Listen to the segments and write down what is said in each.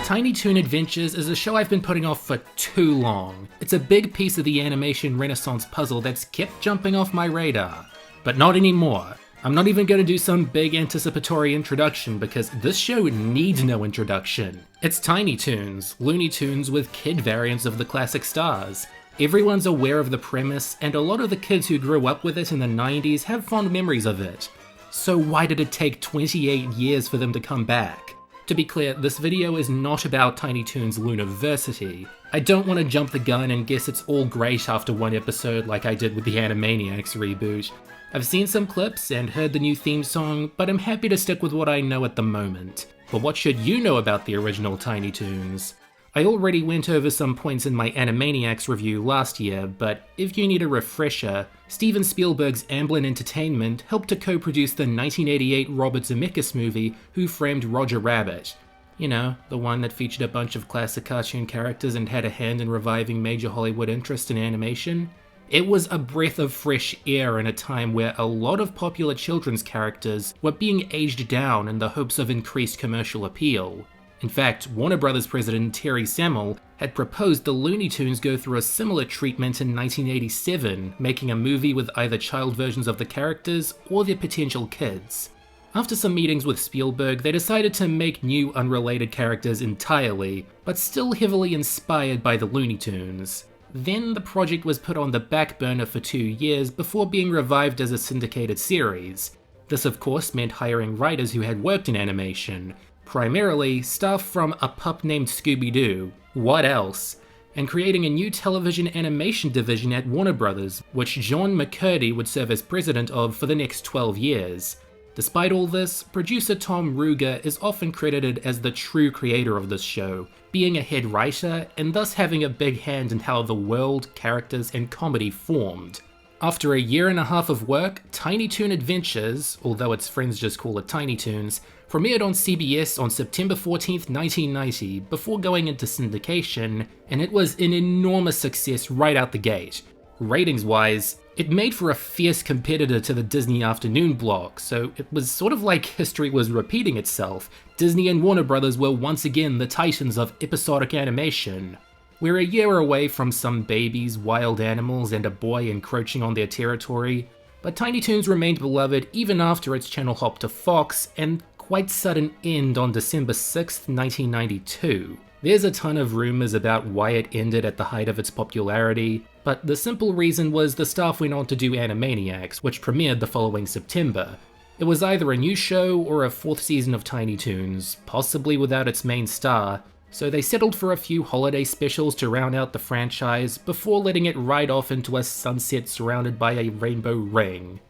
Tiny Toon Adventures is a show I've been putting off for too long. It's a big piece of the animation renaissance puzzle that's kept jumping off my radar. But not anymore. I'm not even going to do some big anticipatory introduction because this show needs no introduction. It's Tiny Toons, Looney Tunes with kid variants of the classic stars. Everyone's aware of the premise, and a lot of the kids who grew up with it in the 90s have fond memories of it. So why did it take 28 years for them to come back? To be clear, this video is not about Tiny Toons Looniversity. I don't want to jump the gun and guess it's all great after one episode like I did with the Animaniacs reboot. I've seen some clips and heard the new theme song, but I'm happy to stick with what I know at the moment. But what should you know about the original Tiny Toons? I already went over some points in my Animaniacs review last year, but if you need a refresher, Steven Spielberg's Amblin Entertainment helped to co-produce the 1988 Robert Zemeckis movie Who Framed Roger Rabbit. You know, the one that featured a bunch of classic cartoon characters and had a hand in reviving major Hollywood interest in animation. It was a breath of fresh air in a time where a lot of popular children's characters were being aged down in the hopes of increased commercial appeal. In fact, Warner Bros. President Terry Samel had proposed the Looney Tunes go through a similar treatment in 1987, making a movie with either child versions of the characters or their potential kids. After some meetings with Spielberg, they decided to make new unrelated characters entirely, but still heavily inspired by the Looney Tunes. Then the project was put on the back burner for 2 years before being revived as a syndicated series. This of course meant hiring writers who had worked in animation, primarily staff from A Pup Named Scooby-Doo, what else, and creating a new television animation division at Warner Bros., which John McCurdy would serve as president of for the next 12 years. Despite all this, producer Tom Ruegger is often credited as the true creator of this show, being a head writer and thus having a big hand in how the world, characters, and comedy formed. After a year and a half of work, Tiny Toon Adventures, although its friends just call it Tiny Toons, premiered on CBS on September 14th, 1990, before going into syndication, and it was an enormous success right out the gate. Ratings-wise, it made for a fierce competitor to the Disney afternoon block, so it was sort of like history was repeating itself. Disney and Warner Bros. Were once again the titans of episodic animation. We're a year away from some babies, wild animals, and a boy encroaching on their territory, but Tiny Toons remained beloved even after its channel hopped to Fox, and quite sudden end on December 6th, 1992. There's a ton of rumors about why it ended at the height of its popularity, but the simple reason was the staff went on to do Animaniacs, which premiered the following September. It was either a new show or a 4th season of Tiny Toons, possibly without its main star, so they settled for a few holiday specials to round out the franchise before letting it ride off into a sunset surrounded by a rainbow ring.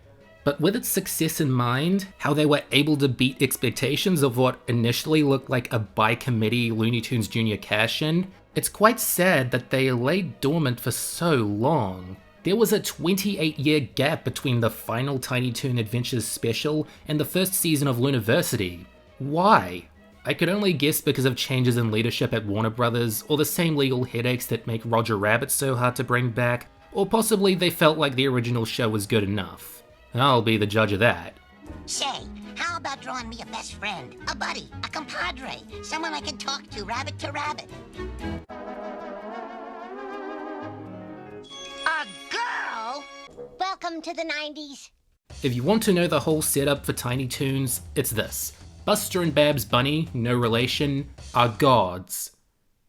But with its success in mind, how they were able to beat expectations of what initially looked like a by-committee Looney Tunes Jr. cash-in, it's quite sad that they lay dormant for so long. There was a 28-year gap between the final Tiny Toon Adventures special and the first season of Looniversity. Why? I could only guess because of changes in leadership at Warner Bros., or the same legal headaches that make Roger Rabbit so hard to bring back, or possibly they felt like the original show was good enough. I'll be the judge of that. Say, how about drawing me a best friend, a buddy, a compadre, someone I can talk to rabbit. A girl? Welcome to the 90s. If you want to know the whole setup for Tiny Toons, it's this. Buster and Babs Bunny, no relation, are gods.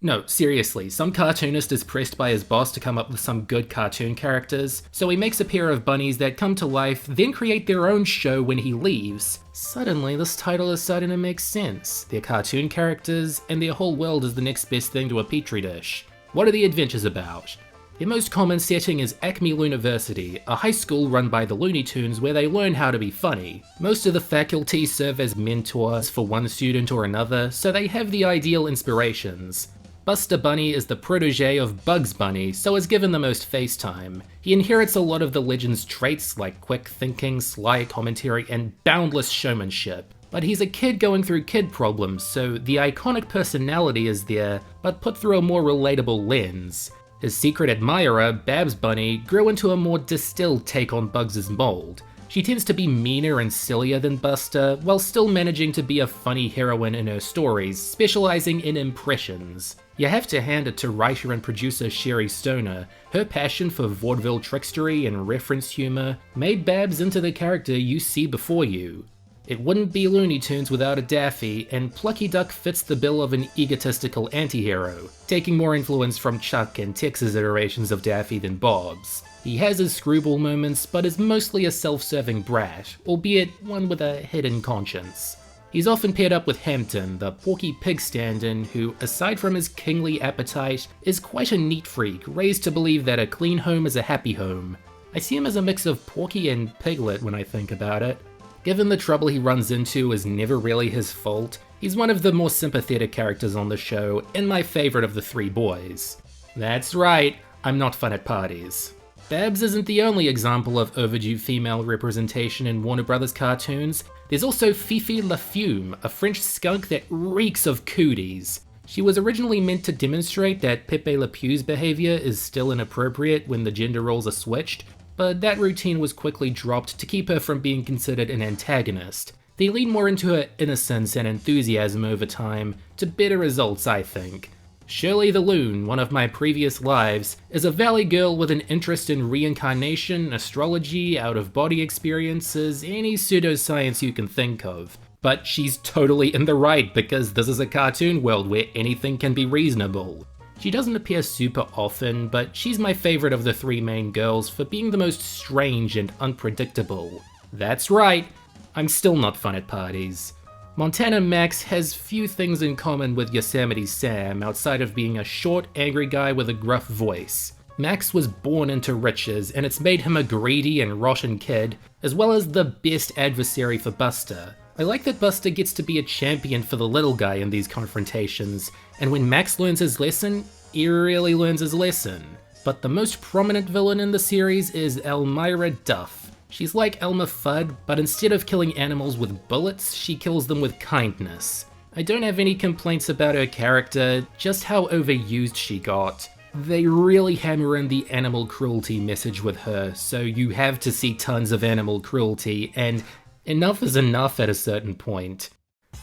No, seriously, some cartoonist is pressed by his boss to come up with some good cartoon characters, so he makes a pair of bunnies that come to life, then create their own show when he leaves. Suddenly, this title is starting to make sense. They're cartoon characters, and their whole world is the next best thing to a petri dish. What are the adventures about? Their most common setting is Acme Looniversity, a high school run by the Looney Tunes where they learn how to be funny. Most of the faculty serve as mentors for one student or another, so they have the ideal inspirations. Buster Bunny is the protege of Bugs Bunny, so is given the most face time. He inherits a lot of the legend's traits like quick thinking, sly commentary, and boundless showmanship. But he's a kid going through kid problems, so the iconic personality is there, but put through a more relatable lens. His secret admirer, Babs Bunny, grew into a more distilled take on Bugs' mold. She tends to be meaner and sillier than Buster, while still managing to be a funny heroine in her stories, specializing in impressions. You have to hand it to writer and producer Sherry Stoner. Her passion for vaudeville trickstery and reference humor made Babs into the character you see before you. It wouldn't be Looney Tunes without a Daffy, and Plucky Duck fits the bill of an egotistical anti-hero, taking more influence from Chuck and Tex's iterations of Daffy than Bob's. He has his screwball moments, but is mostly a self-serving brat, albeit one with a hidden conscience. He's often paired up with Hampton, the Porky Pig stand-in who, aside from his kingly appetite, is quite a neat freak, raised to believe that a clean home is a happy home. I see him as a mix of Porky and Piglet when I think about it. Given the trouble he runs into is never really his fault, he's one of the more sympathetic characters on the show, and my favorite of the three boys. That's right, I'm not fun at parties. Babs isn't the only example of overdue female representation in Warner Brothers cartoons. There's also Fifi La Fume, a French skunk that reeks of cooties. She was originally meant to demonstrate that Pepe Le Pew's behavior is still inappropriate when the gender roles are switched, but that routine was quickly dropped to keep her from being considered an antagonist. They lean more into her innocence and enthusiasm over time, to better results I think. Shirley the Loon, one of my previous lives, is a valley girl with an interest in reincarnation, astrology, out-of-body experiences, any pseudoscience you can think of. But she's totally in the right because this is a cartoon world where anything can be reasonable. She doesn't appear super often, but she's my favorite of the three main girls for being the most strange and unpredictable. That's right, I'm still not fun at parties. Montana Max has few things in common with Yosemite Sam outside of being a short, angry guy with a gruff voice. Max was born into riches, and it's made him a greedy and rotten kid, as well as the best adversary for Buster. I like that Buster gets to be a champion for the little guy in these confrontations, and when Max learns his lesson, he really learns his lesson. But the most prominent villain in the series is Elmira Duff. She's like Elmer Fudd, but instead of killing animals with bullets, she kills them with kindness. I don't have any complaints about her character, just how overused she got. They really hammer in the animal cruelty message with her, so you have to see tons of animal cruelty, and enough is enough at a certain point.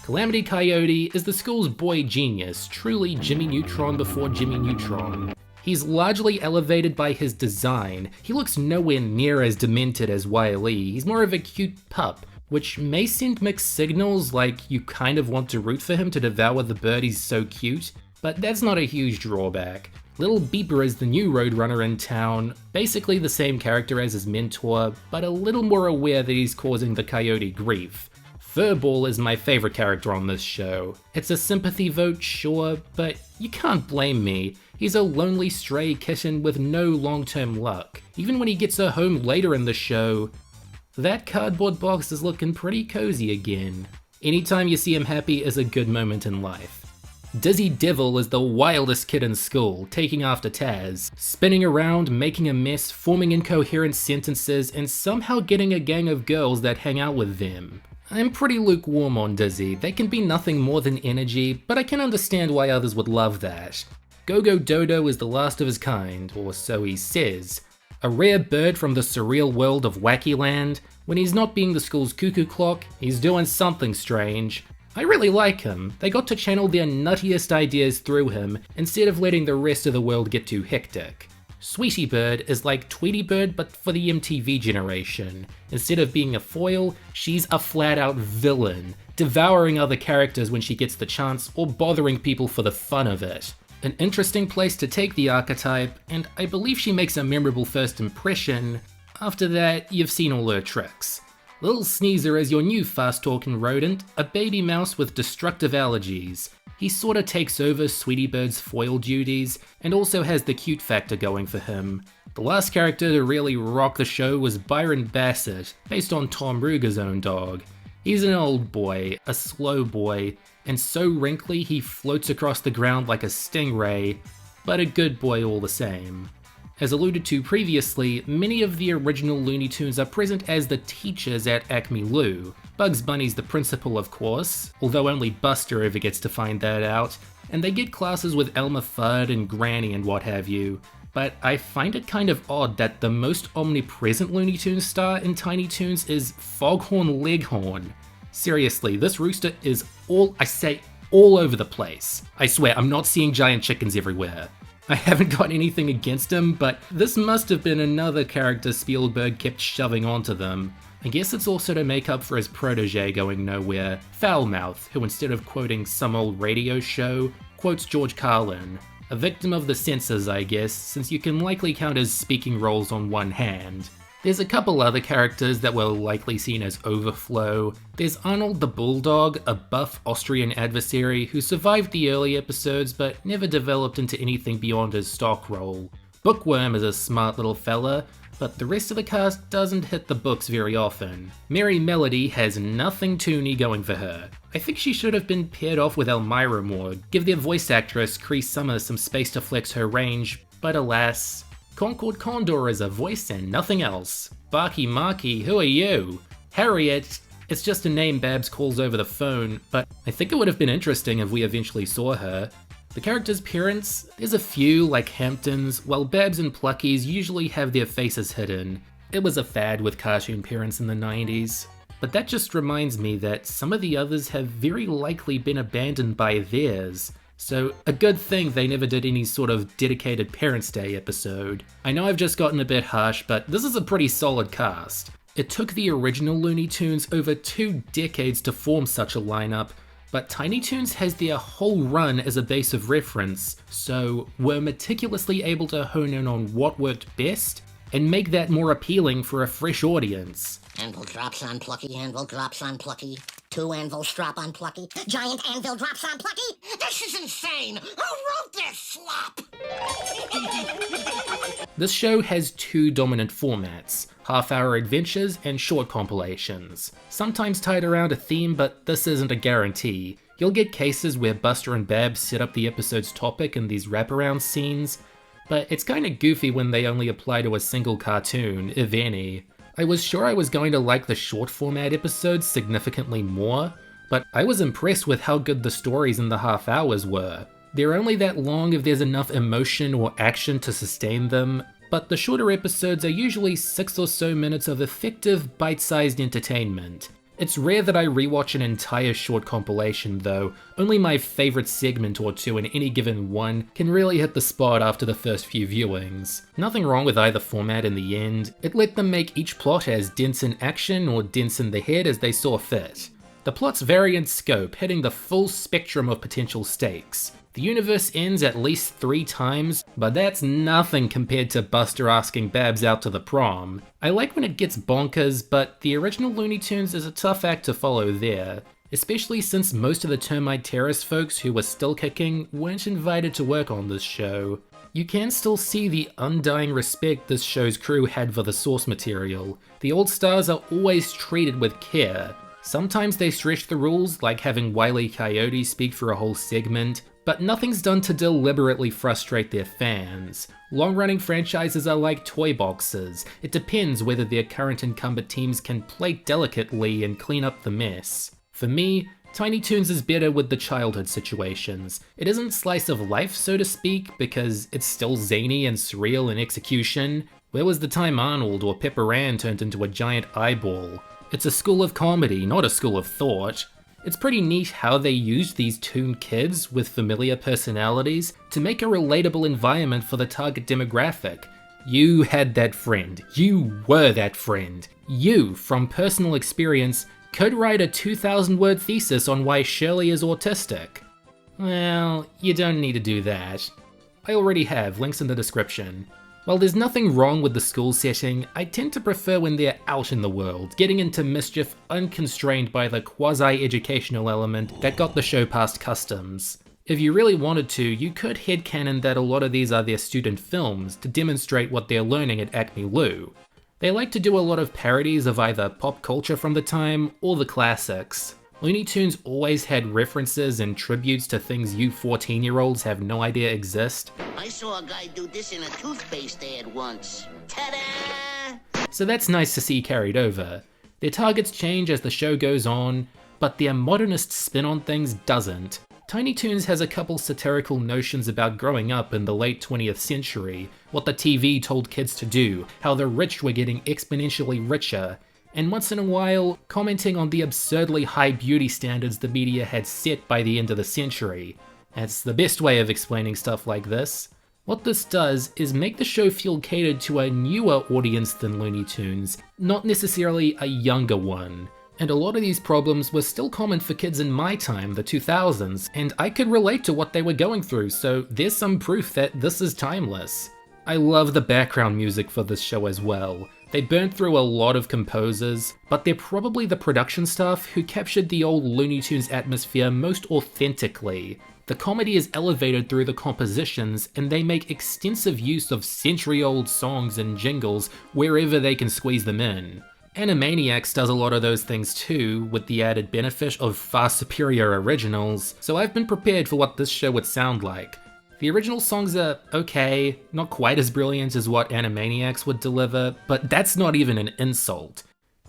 Calamity Coyote is the school's boy genius, truly Jimmy Neutron before Jimmy Neutron. He's largely elevated by his design. He looks nowhere near as demented as Wile E. He's more of a cute pup, which may send mixed signals like you kind of want to root for him to devour the bird he's so cute, but that's not a huge drawback. Little Beeper is the new Roadrunner in town, basically the same character as his mentor, but a little more aware that he's causing the coyote grief. Furball is my favorite character on this show. It's a sympathy vote, sure, but you can't blame me. He's a lonely stray kitten with no long-term luck. Even when he gets her home later in the show, that cardboard box is looking pretty cozy again. Anytime you see him happy is a good moment in life. Dizzy Devil is the wildest kid in school, taking after Taz, spinning around, making a mess, forming incoherent sentences, and somehow getting a gang of girls that hang out with them. I'm pretty lukewarm on Dizzy. They can be nothing more than energy, but I can understand why others would love that. Go-Go Dodo is the last of his kind, or so he says. A rare bird from the surreal world of Wacky Land. When he's not being the school's cuckoo clock, he's doing something strange. I really like him. They got to channel their nuttiest ideas through him, instead of letting the rest of the world get too hectic. Sweetie Bird is like Tweety Bird but for the MTV generation. Instead of being a foil, she's a flat-out villain, devouring other characters when she gets the chance or bothering people for the fun of it. An interesting place to take the archetype, and I believe she makes a memorable first impression. After that, you've seen all her tricks. Little Sneezer is your new fast-talking rodent, a baby mouse with destructive allergies. He sorta takes over Sweetie Bird's foil duties, and also has the cute factor going for him. The last character to really rock the show was Byron Bassett, based on Tom Ruger's own dog. He's an old boy, a slow boy, and so wrinkly he floats across the ground like a stingray, but a good boy all the same. As alluded to previously, many of the original Looney Tunes are present as the teachers at Acme Lou. Bugs Bunny's the principal, of course, although only Buster ever gets to find that out, and they get classes with Elmer Fudd and Granny and what have you. but I find it kind of odd that the most omnipresent Looney Tunes star in Tiny Toons is Foghorn Leghorn. Seriously, this rooster is all over the place. I swear, I'm not seeing giant chickens everywhere. I haven't got anything against him, but this must have been another character Spielberg kept shoving onto them. I guess it's also to make up for his protege going nowhere, Foulmouth, who instead of quoting some old radio show, quotes George Carlin. A victim of the censors, I guess, since you can likely count his speaking roles on one hand. There's a couple other characters that were likely seen as overflow. There's Arnold the Bulldog, a buff Austrian adversary who survived the early episodes but never developed into anything beyond his stock role. Bookworm is a smart little fella, but the rest of the cast doesn't hit the books very often. Merry Melody has nothing Toony going for her. I think she should have been paired off with Elmira more, give their voice actress Cree Summers some space to flex her range, but alas. Concord Condor is a voice and nothing else. Barky Marky, who are you? Harriet, it's just a name Babs calls over the phone, but I think it would have been interesting if we eventually saw her. The characters' parents, there's a few like Hamptons, while Babs and Pluckies usually have their faces hidden. It was a fad with cartoon parents in the 90s. But that just reminds me that some of the others have very likely been abandoned by theirs. So a good thing they never did any sort of dedicated Parents' Day episode. I know I've just gotten a bit harsh, but this is a pretty solid cast. It took the original Looney Tunes over 2 decades to form such a lineup, but Tiny Toons has their whole run as a base of reference, so we're meticulously able to hone in on what worked best and make that more appealing for a fresh audience. Anvil drops on Plucky, anvil drops on Plucky. 2 anvils drop on Plucky. Giant anvil drops on Plucky. This is insane! Who wrote this slop? This show has 2 dominant formats, half-hour adventures and short compilations. Sometimes tied around a theme, but this isn't a guarantee. You'll get cases where Buster and Babs set up the episode's topic in these wraparound scenes, but it's kinda goofy when they only apply to a single cartoon, if any. I was sure I was going to like the short format episodes significantly more, but I was impressed with how good the stories in the half hours were. They're only that long if there's enough emotion or action to sustain them, but the shorter episodes are usually 6 or so minutes of effective, bite-sized entertainment. It's rare that I rewatch an entire short compilation though, only my favourite segment or 2 in any given one can really hit the spot after the first few viewings. Nothing wrong with either format in the end, it let them make each plot as dense in action or dense in the head as they saw fit. The plots vary in scope, hitting the full spectrum of potential stakes. The universe ends at least 3 times, but that's nothing compared to Buster asking Babs out to the prom. I like when it gets bonkers, but the original Looney Tunes is a tough act to follow there, especially since most of the Termite Terrace folks who were still kicking weren't invited to work on this show. You can still see the undying respect this show's crew had for the source material. The old stars are always treated with care. Sometimes they stretch the rules, like having Wile E. Coyote speak for a whole segment, but nothing's done to deliberately frustrate their fans. Long-running franchises are like toy boxes. It depends whether their current incumbent teams can play delicately and clean up the mess. For me, Tiny Toons is better with the childhood situations. It isn't slice of life, so to speak, because it's still zany and surreal in execution. Where was the time Arnold or Pepper Ann turned into a giant eyeball? It's a school of comedy, not a school of thought. It's pretty neat how they used these Toon kids with familiar personalities to make a relatable environment for the target demographic. You had that friend. You were that friend. You, from personal experience, could write a 2,000-word thesis on why Shirley is autistic. Well, you don't need to do that. I already have, links in the description. While there's nothing wrong with the school setting, I tend to prefer when they're out in the world, getting into mischief unconstrained by the quasi-educational element that got the show past customs. If you really wanted to, you could headcanon that a lot of these are their student films to demonstrate what they're learning at Acme Lou. They like to do a lot of parodies of either pop culture from the time or the classics. Looney Tunes always had references and tributes to things you 14-year-olds have no idea exist. I saw a guy do this in a toothpaste ad once. Ta-da! So that's nice to see carried over. Their targets change as the show goes on, but their modernist spin on things doesn't. Tiny Toons has a couple satirical notions about growing up in the late 20th century, what the TV told kids to do, how the rich were getting exponentially richer, and once in a while, commenting on the absurdly high beauty standards the media had set by the end of the century. That's the best way of explaining stuff like this. What this does is make the show feel catered to a newer audience than Looney Tunes, not necessarily a younger one. And a lot of these problems were still common for kids in my time, the 2000s, and I could relate to what they were going through, so there's some proof that this is timeless. I love the background music for this show as well. They burned through a lot of composers, but they're probably the production staff who captured the old Looney Tunes atmosphere most authentically. The comedy is elevated through the compositions, and they make extensive use of century-old songs and jingles wherever they can squeeze them in. Animaniacs does a lot of those things too, with the added benefit of far superior originals, so I've been prepared for what this show would sound like. The original songs are okay, not quite as brilliant as what Animaniacs would deliver, but that's not even an insult.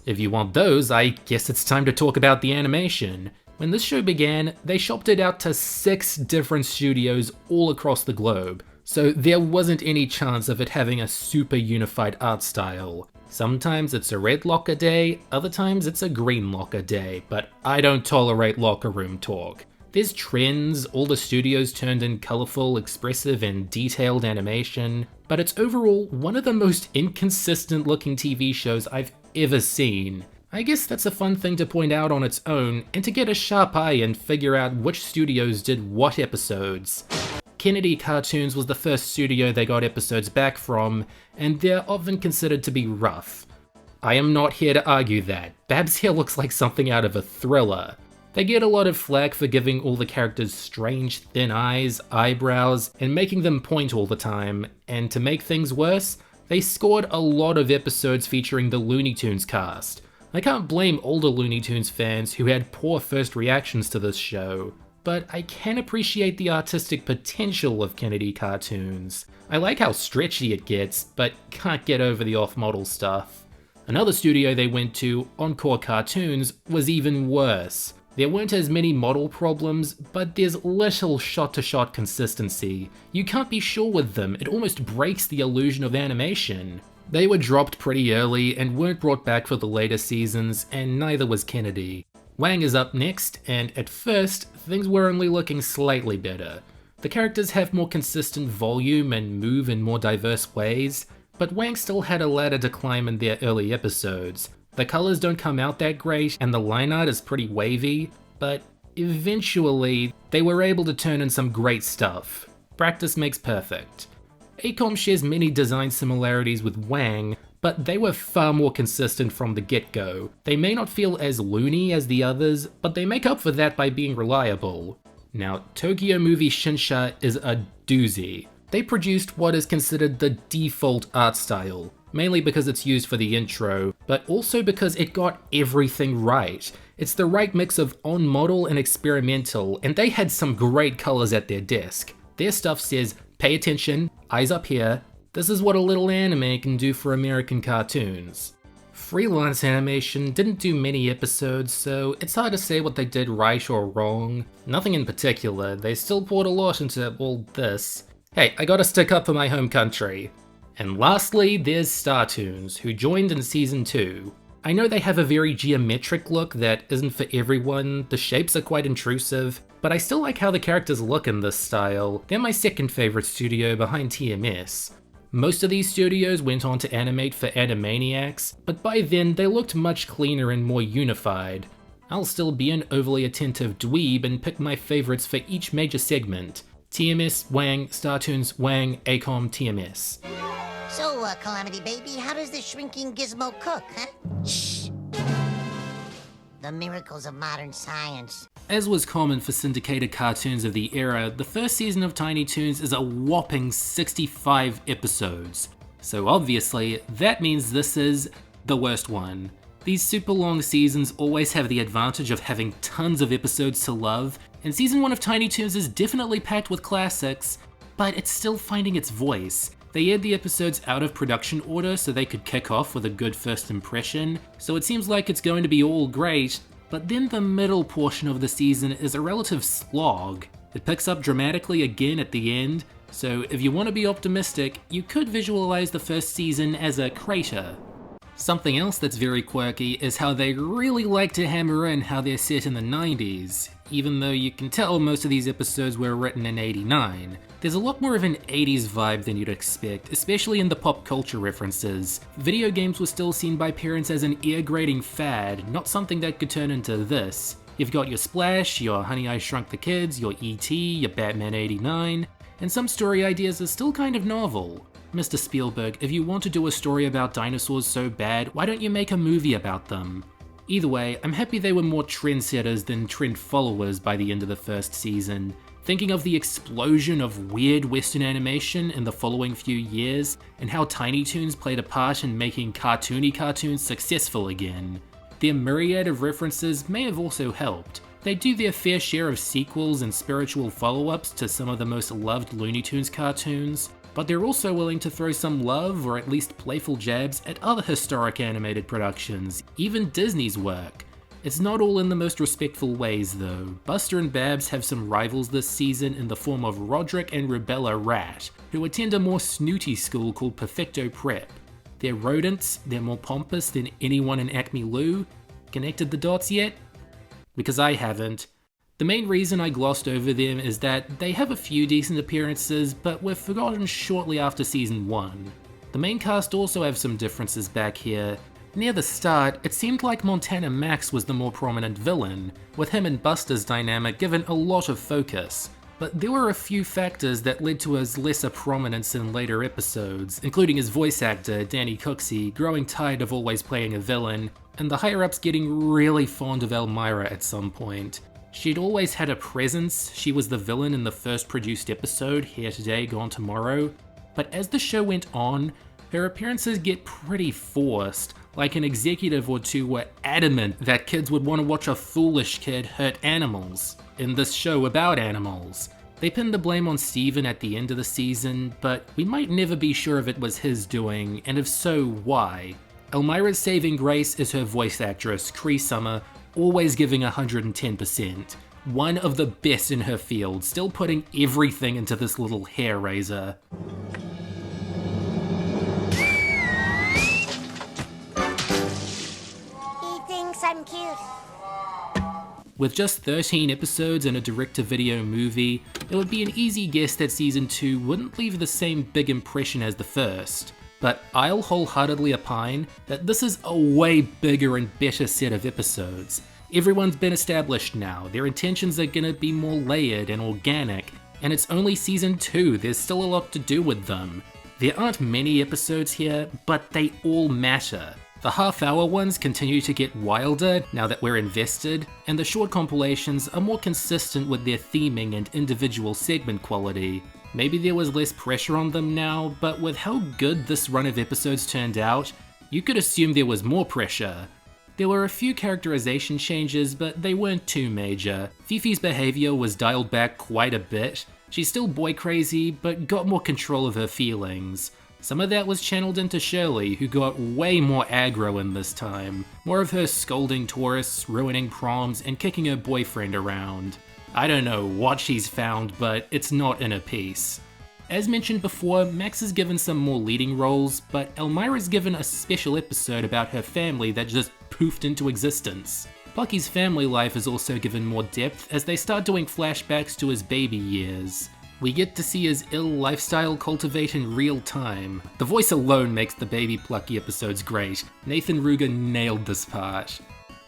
If you want those, I guess it's time to talk about the animation. When this show began, they shopped it out to 6 different studios all across the globe, so there wasn't any chance of it having a super unified art style. Sometimes it's a red locker day, other times it's a green locker day, but I don't tolerate locker room talk. There's trends, all the studios turned in colourful, expressive and detailed animation, but it's overall one of the most inconsistent looking TV shows I've ever seen. I guess that's a fun thing to point out on its own, and to get a sharp eye and figure out which studios did what episodes. Kennedy Cartoons was the first studio they got episodes back from, and they're often considered to be rough. I am not here to argue that. Babs here looks like something out of a thriller. They get a lot of flack for giving all the characters strange thin eyes, eyebrows, and making them point all the time, and to make things worse, they scored a lot of episodes featuring the Looney Tunes cast. I can't blame older Looney Tunes fans who had poor first reactions to this show, but I can appreciate the artistic potential of Kennedy Cartoons. I like how stretchy it gets, but can't get over the off-model stuff. Another studio they went to, Encore Cartoons, was even worse. There weren't as many model problems, but there's little shot-to-shot consistency. You can't be sure with them, it almost breaks the illusion of animation. They were dropped pretty early and weren't brought back for the later seasons, and neither was Kennedy. Wang is up next, and at first, things were only looking slightly better. The characters have more consistent volume and move in more diverse ways, but Wang still had a ladder to climb in their early episodes. The colors don't come out that great, and the line art is pretty wavy, but eventually, they were able to turn in some great stuff. Practice makes perfect. Acom shares many design similarities with Wang, but they were far more consistent from the get-go. They may not feel as loony as the others, but they make up for that by being reliable. Now, Tokyo Movie Shinsha is a doozy. They produced what is considered the default art style, mainly because it's used for the intro, but also because it got everything right. It's the right mix of on-model and experimental, and they had some great colors at their desk. Their stuff says, pay attention, eyes up here, this is what a little anime can do for American cartoons. Freelance Animation didn't do many episodes, so it's hard to say what they did right or wrong. Nothing in particular, they still poured a lot into all this. Hey, I gotta stick up for my home country. And lastly, there's Startoons, who joined in Season 2. I know they have a very geometric look that isn't for everyone, the shapes are quite intrusive, but I still like how the characters look in this style. They're my second favorite studio behind TMS. Most of these studios went on to animate for Animaniacs, but by then they looked much cleaner and more unified. I'll still be an overly attentive dweeb and pick my favorites for each major segment. TMS, Wang, Startoons, Wang, Acom, TMS. So, Calamity Baby, how does the shrinking gizmo cook, huh? Shh. The miracles of modern science. As was common for syndicated cartoons of the era, the first season of Tiny Toons is a whopping 65 episodes. So obviously, that means this is the worst one. These super long seasons always have the advantage of having tons of episodes to love, and season 1 of Tiny Toons is definitely packed with classics, but it's still finding its voice. They aired the episodes out of production order so they could kick off with a good first impression, so it seems like it's going to be all great, but then the middle portion of the season is a relative slog. It picks up dramatically again at the end, so if you want to be optimistic, you could visualize the first season as a crater. Something else that's very quirky is how they really like to hammer in how they're set in the 90s, even though you can tell most of these episodes were written in '89. There's a lot more of an 80s vibe than you'd expect, especially in the pop culture references. Video games were still seen by parents as an ear-grating fad, not something that could turn into this. You've got your Splash, your Honey I Shrunk the Kids, your E.T., your Batman '89, and some story ideas are still kind of novel. Mr. Spielberg, if you want to do a story about dinosaurs so bad, why don't you make a movie about them? Either way, I'm happy they were more trendsetters than trend followers by the end of the first season. Thinking of the explosion of weird Western animation in the following few years, and how Tiny Toons played a part in making cartoony cartoons successful again. Their myriad of references may have also helped. They do their fair share of sequels and spiritual follow-ups to some of the most loved Looney Tunes cartoons, but they're also willing to throw some love or at least playful jabs at other historic animated productions, even Disney's work. It's not all in the most respectful ways though. Buster and Babs have some rivals this season in the form of Roderick and Rubella Rat, who attend a more snooty school called Perfecto Prep. They're rodents, they're more pompous than anyone in Acme Lou. Connected the dots yet? Because I haven't. The main reason I glossed over them is that they have a few decent appearances, but were forgotten shortly after season 1. The main cast also have some differences back here. Near the start, it seemed like Montana Max was the more prominent villain, with him and Buster's dynamic given a lot of focus. But there were a few factors that led to his lesser prominence in later episodes, including his voice actor, Danny Cooksey, growing tired of always playing a villain, and the higher-ups getting really fond of Elmira at some point. She'd always had a presence. She was the villain in the first produced episode, Here Today, Gone Tomorrow, but as the show went on, her appearances get pretty forced, like an executive or two were adamant that kids would want to watch a foolish kid hurt animals in this show about animals. They pinned the blame on Steven at the end of the season, but we might never be sure if it was his doing, and if so, why. Elmira's saving grace is her voice actress, Cree Summer, always giving 110%. One of the best in her field, still putting everything into this little hair raiser. He thinks I'm cute. With just 13 episodes and a direct-to-video movie, it would be an easy guess that season 2 wouldn't leave the same big impression as the first. But I'll wholeheartedly opine that this is a way bigger and better set of episodes. Everyone's been established now, their intentions are gonna be more layered and organic, and it's only season 2, there's still a lot to do with them. There aren't many episodes here, but they all matter. The half-hour ones continue to get wilder now that we're invested, and the short compilations are more consistent with their theming and individual segment quality. Maybe there was less pressure on them now, but with how good this run of episodes turned out, you could assume there was more pressure. There were a few characterization changes, but they weren't too major. Fifi's behavior was dialed back quite a bit. She's still boy crazy, but got more control of her feelings. Some of that was channeled into Shirley, who got way more aggro in this time. More of her scolding tourists, ruining proms, and kicking her boyfriend around. I don't know what she's found, but it's not in a piece. As mentioned before, Max is given some more leading roles, but Elmira's given a special episode about her family that just poofed into existence. Plucky's family life is also given more depth as they start doing flashbacks to his baby years. We get to see his ill lifestyle cultivate in real time. The voice alone makes the baby Plucky episodes great. Nathan Ruger nailed this part.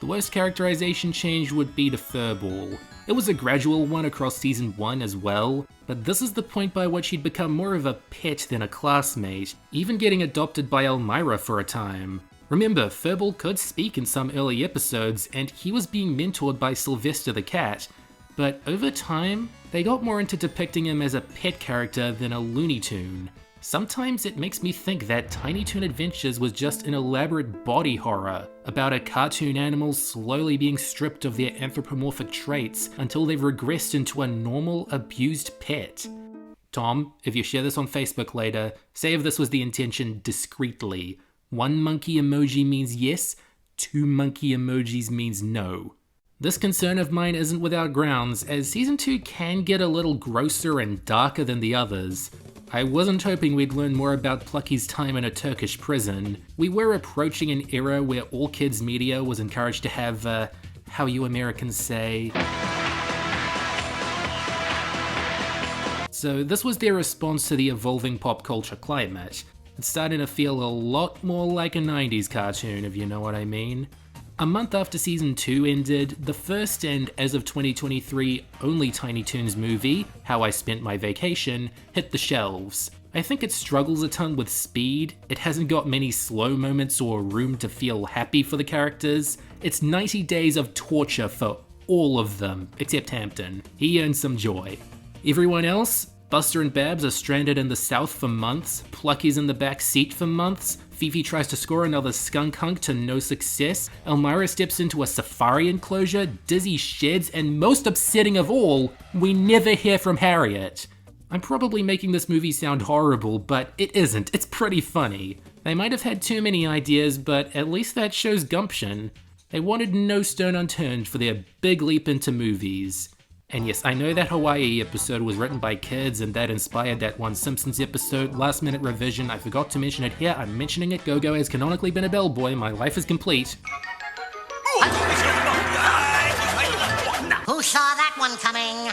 The worst characterization change would be to Furball. It was a gradual one across season 1 as well, but this is the point by which he'd become more of a pet than a classmate, even getting adopted by Elmira for a time. Remember, Furball could speak in some early episodes, and he was being mentored by Sylvester the cat, but over time, they got more into depicting him as a pet character than a Looney Tune. Sometimes it makes me think that Tiny Toon Adventures was just an elaborate body horror about a cartoon animal slowly being stripped of their anthropomorphic traits until they've regressed into a normal, abused pet. Tom, if you share this on Facebook later, say if this was the intention discreetly. 1 monkey emoji means yes, 2 monkey emojis means no. This concern of mine isn't without grounds, as Season 2 can get a little grosser and darker than the others. I wasn't hoping we'd learn more about Plucky's time in a Turkish prison. We were approaching an era where all kids media was encouraged to have, how you Americans say. So this was their response to the evolving pop culture climate. It's starting to feel a lot more like a 90s cartoon, if you know what I mean. A month after Season 2 ended, the first and, as of 2023, only Tiny Toons movie, How I Spent My Vacation, hit the shelves. I think it struggles a ton with speed, it hasn't got many slow moments or room to feel happy for the characters. It's 90 days of torture for all of them, except Hampton. He earned some joy. Everyone else? Buster and Babs are stranded in the south for months, Plucky's in the back seat for months, Fifi tries to score another skunk hunk to no success, Elmira steps into a safari enclosure, Dizzy sheds, and most upsetting of all, we never hear from Harriet. I'm probably making this movie sound horrible, but it isn't, it's pretty funny. They might have had too many ideas, but at least that shows gumption. They wanted no stone unturned for their big leap into movies. And yes, I know that Hawaii episode was written by kids and that inspired that one Simpsons episode. Last minute revision, I forgot to mention it here, I'm mentioning it. Go-Go has canonically been a bellboy, my life is complete. Who saw that one coming?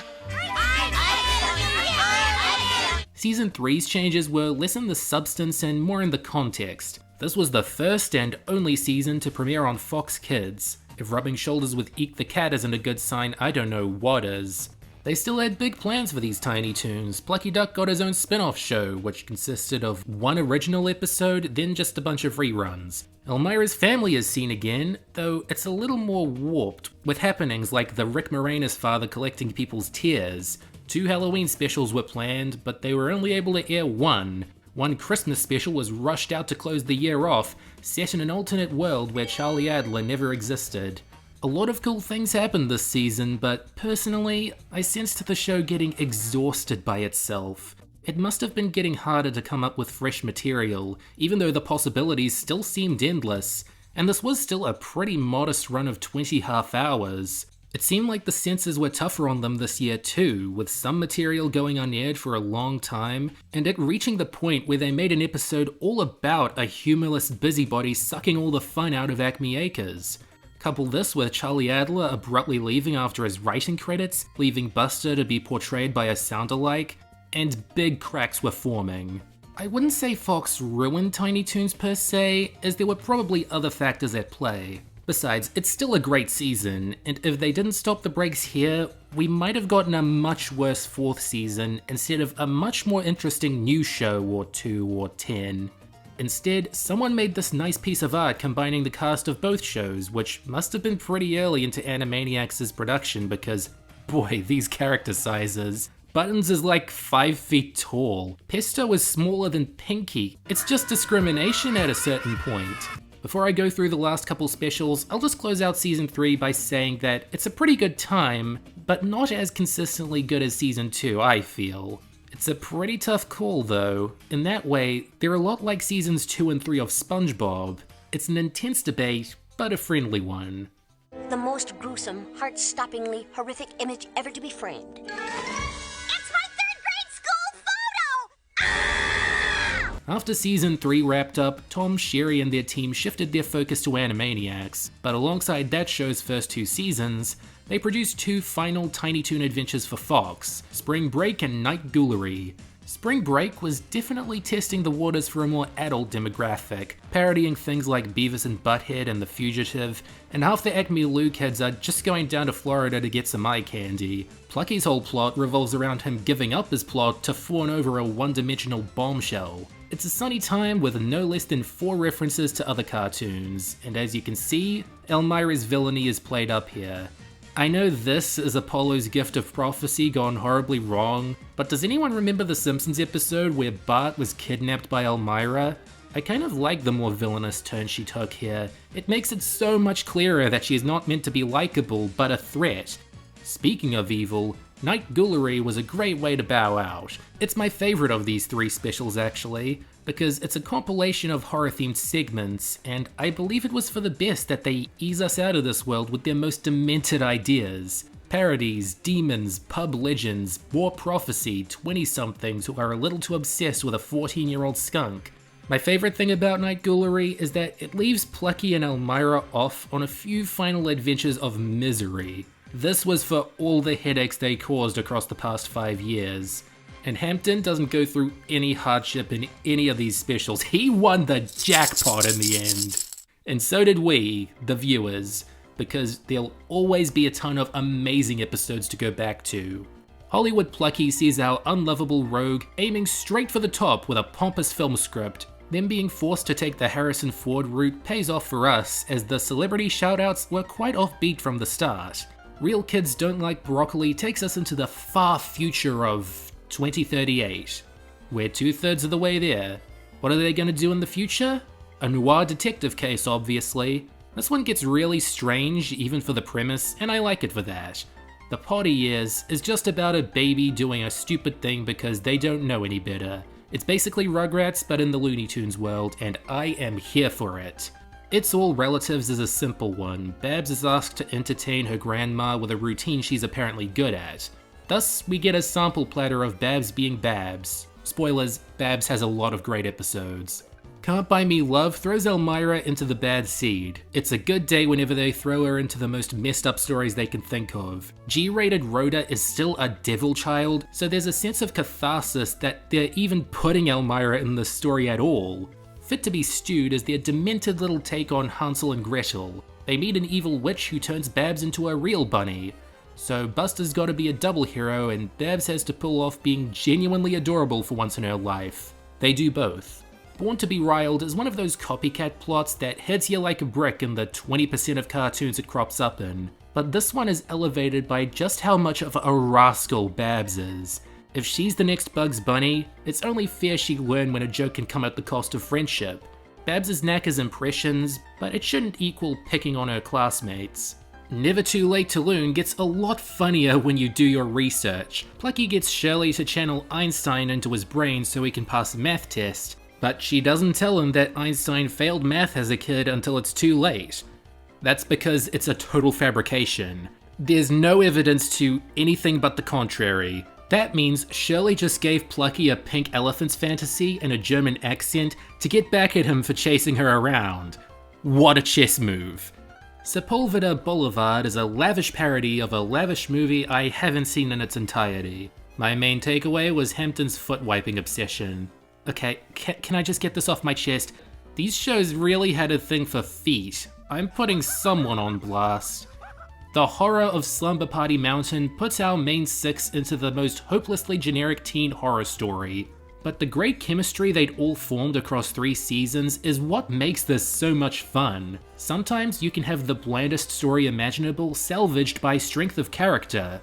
Season 3's changes were less in the substance and more in the context. This was the first and only season to premiere on Fox Kids. If rubbing shoulders with Eek the Cat isn't a good sign, I don't know what is. They still had big plans for these Tiny Toons. Plucky Duck got his own spin-off show, which consisted of one original episode, then just a bunch of reruns. Elmira's family is seen again, though it's a little more warped, with happenings like the Rick Moranis father collecting people's tears. 2 Halloween specials were planned, but they were only able to air one. One Christmas special was rushed out to close the year off, set in an alternate world where Charlie Adler never existed. A lot of cool things happened this season, but personally, I sensed the show getting exhausted by itself. It must have been getting harder to come up with fresh material, even though the possibilities still seemed endless, and this was still a pretty modest run of 20 half hours. It seemed like the censors were tougher on them this year too, with some material going unaired for a long time, and it reaching the point where they made an episode all about a humorless busybody sucking all the fun out of Acme Acres. Couple this with Charlie Adler abruptly leaving after his writing credits, leaving Buster to be portrayed by a sound-alike, and big cracks were forming. I wouldn't say Fox ruined Tiny Toons per se, as there were probably other factors at play. Besides, it's still a great season, and if they didn't stop the breaks here, we might have gotten a much worse 4th season instead of a much more interesting new show or 2 or 10. Instead, someone made this nice piece of art combining the cast of both shows, which must have been pretty early into Animaniacs' production because, boy, these character sizes. Buttons is like 5 feet tall. Pesto is smaller than Pinky. It's just discrimination at a certain point. Before I go through the last couple specials, I'll just close out Season 3 by saying that it's a pretty good time, but not as consistently good as Season 2, I feel. It's a pretty tough call though. In that way, they're a lot like Seasons 2 and 3 of SpongeBob. It's an intense debate, but a friendly one. The most gruesome, heart-stoppingly horrific image ever to be framed. It's my 3rd grade school photo! After Season 3 wrapped up, Tom, Sherry, and their team shifted their focus to Animaniacs, but alongside that show's first 2 seasons, they produced 2 final Tiny Toon adventures for Fox, Spring Break and Night Ghoulery. Spring Break was definitely testing the waters for a more adult demographic, parodying things like Beavis and Butthead and The Fugitive, and half the Acme Lou kids are just going down to Florida to get some eye candy. Plucky's whole plot revolves around him giving up his plot to fawn over a one-dimensional bombshell. It's a sunny time with no less than 4 references to other cartoons, and as you can see, Elmira's villainy is played up here. I know this is Apollo's gift of prophecy gone horribly wrong, but does anyone remember the Simpsons episode where Bart was kidnapped by Elmira? I kind of like the more villainous turn she took here. It makes it so much clearer that she is not meant to be likable, but a threat. Speaking of evil, Night Ghoulery was a great way to bow out. It's my favourite of these 3 specials actually, because it's a compilation of horror-themed segments, and I believe it was for the best that they ease us out of this world with their most demented ideas. Parodies, demons, pub legends, war prophecy, 20-somethings who are a little too obsessed with a 14-year-old skunk. My favourite thing about Night Ghoulery is that it leaves Plucky and Elmira off on a few final adventures of misery. This was for all the headaches they caused across the past 5 years. And Hampton doesn't go through any hardship in any of these specials. He won the jackpot in the end. And so did we, the viewers, because there'll always be a ton of amazing episodes to go back to. Hollywood Plucky sees our unlovable rogue aiming straight for the top with a pompous film script. Them being forced to take the Harrison Ford route pays off for us, as the celebrity shoutouts were quite offbeat from the start. Real Kids Don't Like Broccoli takes us into the far future of 2038. We're 2/3 of the way there. What are they going to do in the future? A noir detective case, obviously. This one gets really strange, even for the premise, and I like it for that. The Potty Years is just about a baby doing a stupid thing because they don't know any better. It's basically Rugrats, but in the Looney Tunes world, and I am here for it. It's All Relatives is a simple one. Babs is asked to entertain her grandma with a routine she's apparently good at. Thus, we get a sample platter of Babs being Babs. Spoilers, Babs has a lot of great episodes. Can't Buy Me Love throws Elmira into the bad seed. It's a good day whenever they throw her into the most messed up stories they can think of. G-rated Rhoda is still a devil child, so there's a sense of catharsis that they're even putting Elmira in the story at all. Fit to be Stewed is their demented little take on Hansel and Gretel. They meet an evil witch who turns Babs into a real bunny. So Buster's gotta be a double hero and Babs has to pull off being genuinely adorable for once in her life. They do both. Born to be Riled is one of those copycat plots that hits you like a brick in the 20% of cartoons it crops up in. But this one is elevated by just how much of a rascal Babs is. If she's the next Bugs Bunny, it's only fair she learn when a joke can come at the cost of friendship. Babs' knack is impressions, but it shouldn't equal picking on her classmates. Never Too Late to Loon gets a lot funnier when you do your research. Plucky gets Shirley to channel Einstein into his brain so he can pass a math test, but she doesn't tell him that Einstein failed math as a kid until it's too late. That's because it's a total fabrication. There's no evidence to anything but the contrary. That means Shirley just gave Plucky a pink elephants fantasy and a German accent to get back at him for chasing her around. What a chess move. Sepulveda Boulevard is a lavish parody of a lavish movie I haven't seen in its entirety. My main takeaway was Hampton's foot wiping obsession. Okay, can I just get this off my chest? These shows really had a thing for feet. I'm putting someone on blast. The horror of Slumber Party Mountain puts our main 6 into the most hopelessly generic teen horror story. But the great chemistry they'd all formed across 3 seasons is what makes this so much fun. Sometimes you can have the blandest story imaginable salvaged by strength of character.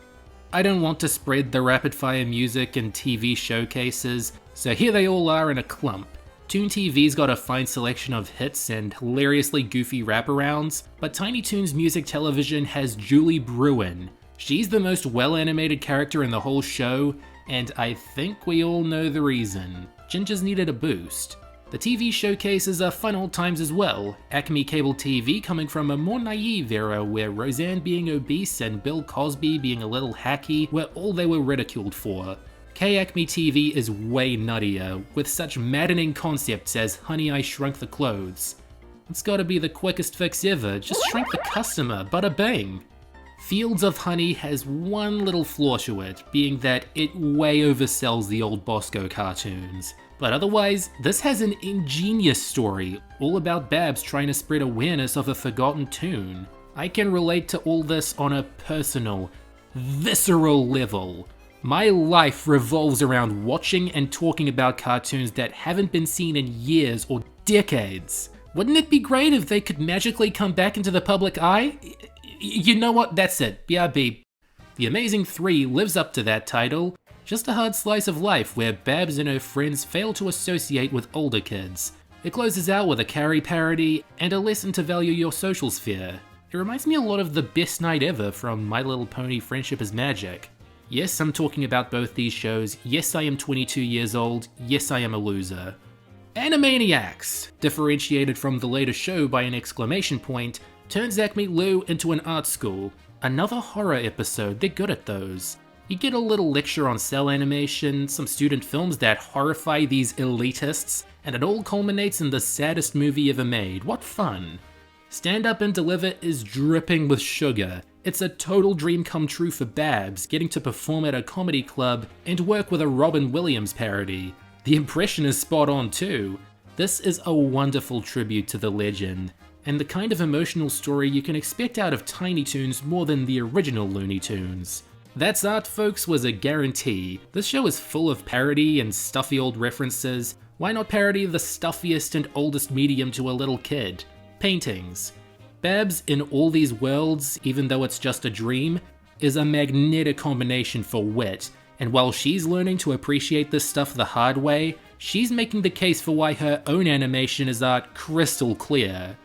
I don't want to spread the rapid-fire music and TV showcases, so here they all are in a clump. Toon TV's got a fine selection of hits and hilariously goofy wraparounds, but Tiny Toon's music television has Julie Bruin. She's the most well-animated character in the whole show, and I think we all know the reason. Ginger's needed a boost. The TV showcases are fun old times as well. Acme Cable TV coming from a more naive era where Roseanne being obese and Bill Cosby being a little hacky were all they were ridiculed for. K-Acme TV is way nuttier, with such maddening concepts as Honey, I Shrunk the Clothes. It's gotta be the quickest fix ever, just shrink the customer, bada bing. Fields of Honey has one little flaw to it, being that it way oversells the old Bosco cartoons. But otherwise, this has an ingenious story, all about Babs trying to spread awareness of a forgotten tune. I can relate to all this on a personal, visceral level. My life revolves around watching and talking about cartoons that haven't been seen in years or decades. Wouldn't it be great if they could magically come back into the public eye? You know what, that's it, BRB. The Amazing 3 lives up to that title, just a hard slice of life where Babs and her friends fail to associate with older kids. It closes out with a Carrie parody and a lesson to value your social sphere. It reminds me a lot of The Best Night Ever from My Little Pony Friendship is Magic. Yes, I'm talking about both these shows. Yes, I am 22 years old. Yes, I am a loser. Animaniacs! Differentiated from the later show by an exclamation point, turns Acme Lou into an art school. Another horror episode, they're good at those. You get a little lecture on cell animation, some student films that horrify these elitists, and it all culminates in the saddest movie ever made. What fun! Stand Up and Deliver is dripping with sugar. It's a total dream come true for Babs, getting to perform at a comedy club and work with a Robin Williams parody. The impression is spot on too. This is a wonderful tribute to the legend, and the kind of emotional story you can expect out of Tiny Toons more than the original Looney Tunes. That's Art, folks, was a guarantee. This show is full of parody and stuffy old references. Why not parody the stuffiest and oldest medium to a little kid? Paintings. Babs in all these worlds, even though it's just a dream, is a magnetic combination for wit, and while she's learning to appreciate this stuff the hard way, she's making the case for why her own animation is art crystal clear.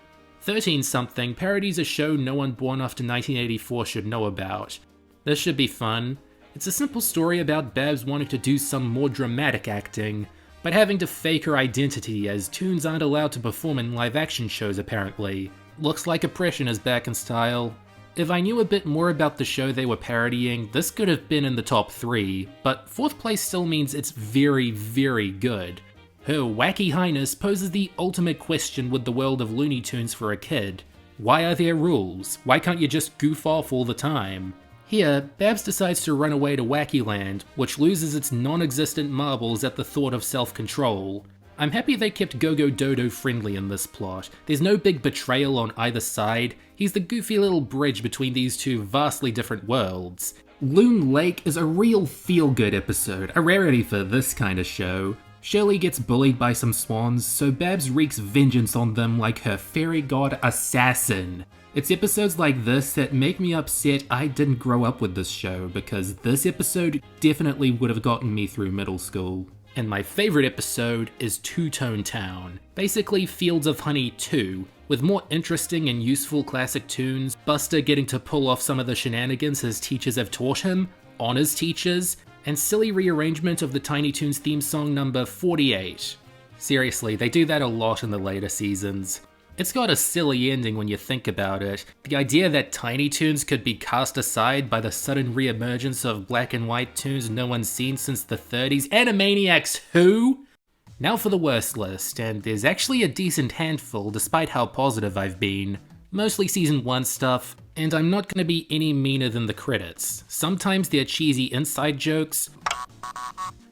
13-something parodies a show no one born after 1984 should know about. This should be fun. It's a simple story about Babs wanting to do some more dramatic acting, but having to fake her identity as Toons aren't allowed to perform in live-action shows apparently. Looks like oppression is back in style. If I knew a bit more about the show they were parodying, this could have been in the top 3, but 4th place still means it's very, very good. Her Wacky Highness poses the ultimate question with the world of Looney Tunes for a kid. Why are there rules? Why can't you just goof off all the time? Here, Babs decides to run away to Wacky Land, which loses its non-existent marbles at the thought of self-control. I'm happy they kept Go-Go Dodo friendly in this plot. There's no big betrayal on either side. He's the goofy little bridge between these two vastly different worlds. Loon Lake is a real feel-good episode, a rarity for this kind of show. Shirley gets bullied by some swans, so Babs wreaks vengeance on them like her fairy god assassin. It's episodes like this that make me upset I didn't grow up with this show, because this episode definitely would have gotten me through middle school. And my favorite episode is Two-Tone Town, basically Fields of Honey 2, with more interesting and useful classic tunes, Buster getting to pull off some of the shenanigans his teachers have taught him, on his teachers, and silly rearrangement of the Tiny Toons theme song number 48. Seriously, they do that a lot in the later seasons. It's got a silly ending when you think about it. The idea that Tiny Toons could be cast aside by the sudden re-emergence of black and white tunes no one's seen since the 30s. Animaniacs who? Now for the worst list, and there's actually a decent handful despite how positive I've been. Mostly season 1 stuff, and I'm not gonna be any meaner than the credits. Sometimes they're cheesy inside jokes,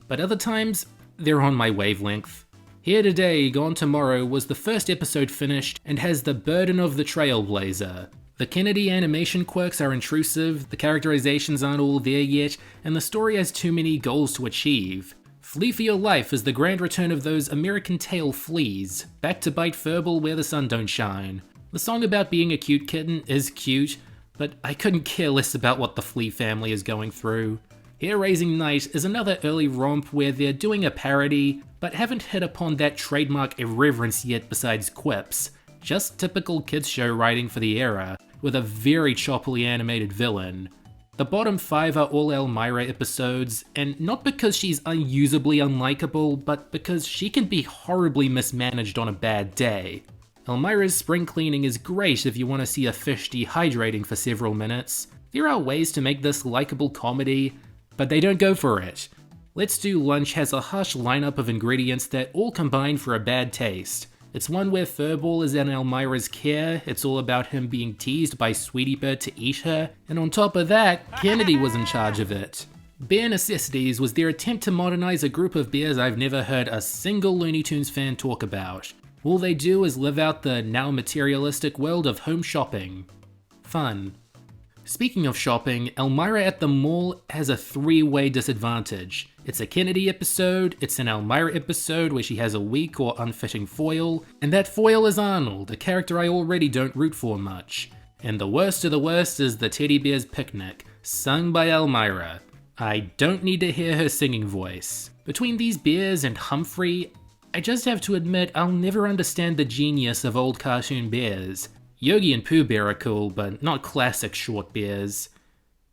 but other times they're on my wavelength. Here Today, Gone Tomorrow was the first episode finished and has the burden of the Trailblazer. The Kennedy animation quirks are intrusive, the characterizations aren't all there yet, and the story has too many goals to achieve. Flee for Your Life is the grand return of those American tail fleas, back to bite Furball where the sun don't shine. The song about being a cute kitten is cute, but I couldn't care less about what the Flea family is going through. Hair Raising Night is another early romp where they're doing a parody, but haven't hit upon that trademark irreverence yet besides quips. Just typical kids show writing for the era, with a very choppily animated villain. The bottom 5 are all Elmira episodes, and not because she's unusably unlikable, but because she can be horribly mismanaged on a bad day. Elmira's spring cleaning is great if you want to see a fish dehydrating for several minutes. There are ways to make this likable comedy, but they don't go for it. Let's Do Lunch has a harsh lineup of ingredients that all combine for a bad taste. It's one where Furball is in Elmira's care, it's all about him being teased by Sweetie Bird to eat her, and on top of that, Kennedy was in charge of it. Bare Necessities was their attempt to modernize a group of bears I've never heard a single Looney Tunes fan talk about. All they do is live out the now materialistic world of home shopping. Fun. Speaking of shopping, Elmira at the mall has a 3-way disadvantage. It's a Kennedy episode, it's an Elmira episode where she has a weak or unfitting foil, and that foil is Arnold, a character I already don't root for much. And the worst of the worst is the Teddy Bear's Picnic, sung by Elmira. I don't need to hear her singing voice. Between these bears and Humphrey, I just have to admit I'll never understand the genius of old cartoon bears. Yogi and Pooh Bear are cool, but not classic short bears.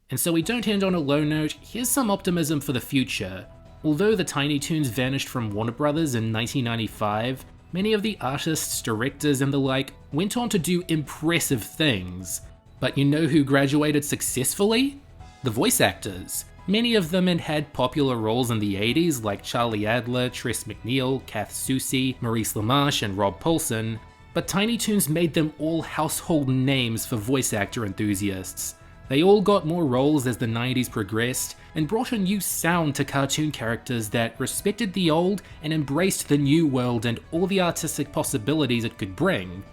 And so we don't end on a low note, here's some optimism for the future. Although the Tiny Toons vanished from Warner Brothers in 1995, many of the artists, directors, and the like went on to do impressive things. But you know who graduated successfully? The voice actors. Many of them had popular roles in the 80s like Charlie Adler, Tress MacNeille, Kath Soucie, Maurice LaMarche, and Rob Paulsen, but Tiny Toons made them all household names for voice actor enthusiasts. They all got more roles as the 90s progressed, and brought a new sound to cartoon characters that respected the old and embraced the new world and all the artistic possibilities it could bring.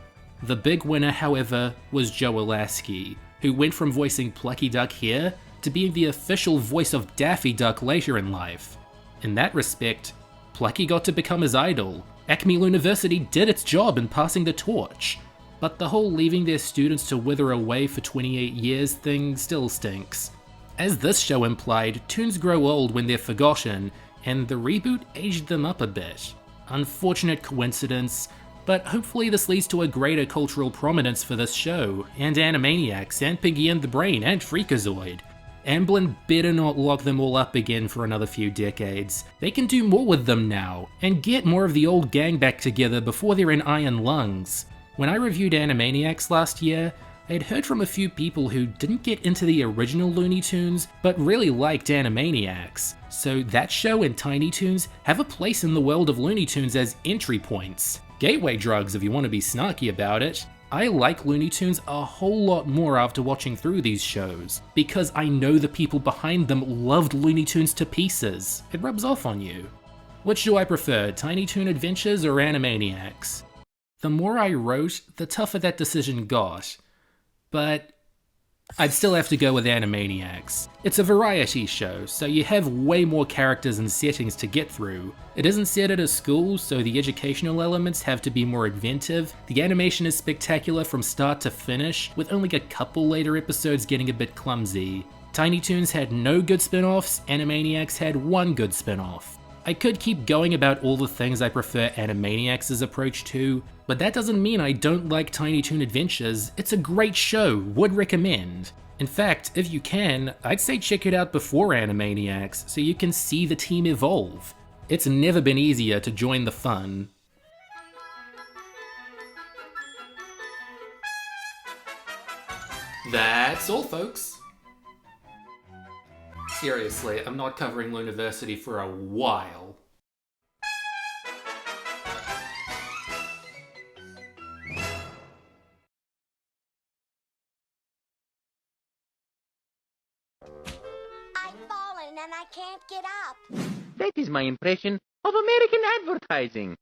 The big winner, however, was Joe Alaskey, who went from voicing Plucky Duck here to being the official voice of Daffy Duck later in life. In that respect, Plucky got to become his idol. Acme University did its job in passing the torch. But the whole leaving their students to wither away for 28 years thing still stinks. As this show implied, toons grow old when they're forgotten, and the reboot aged them up a bit. Unfortunate coincidence, but hopefully this leads to a greater cultural prominence for this show, and Animaniacs, and Piggy and the Brain, and Freakazoid. Amblin better not lock them all up again for another few decades. They can do more with them now, and get more of the old gang back together before they're in iron lungs. When I reviewed Animaniacs last year, I'd heard from a few people who didn't get into the original Looney Tunes, but really liked Animaniacs. So that show and Tiny Toons have a place in the world of Looney Tunes as entry points. Gateway drugs if you want to be snarky about it. I like Looney Tunes a whole lot more after watching through these shows, because I know the people behind them loved Looney Tunes to pieces. It rubs off on you. Which do I prefer, Tiny Toon Adventures or Animaniacs? The more I wrote, the tougher that decision got. But I'd still have to go with Animaniacs. It's a variety show, so you have way more characters and settings to get through. It isn't set at a school, so the educational elements have to be more inventive. The animation is spectacular from start to finish, with only a couple later episodes getting a bit clumsy. Tiny Toons had no good spin-offs, Animaniacs had one good spin-off. I could keep going about all the things I prefer Animaniacs' approach to, but that doesn't mean I don't like Tiny Toon Adventures. It's a great show, would recommend. In fact, if you can, I'd say check it out before Animaniacs so you can see the team evolve. It's never been easier to join the fun. That's all, folks. Seriously, I'm not covering Looniversity for a while. I've fallen and I can't get up. That is my impression of American advertising.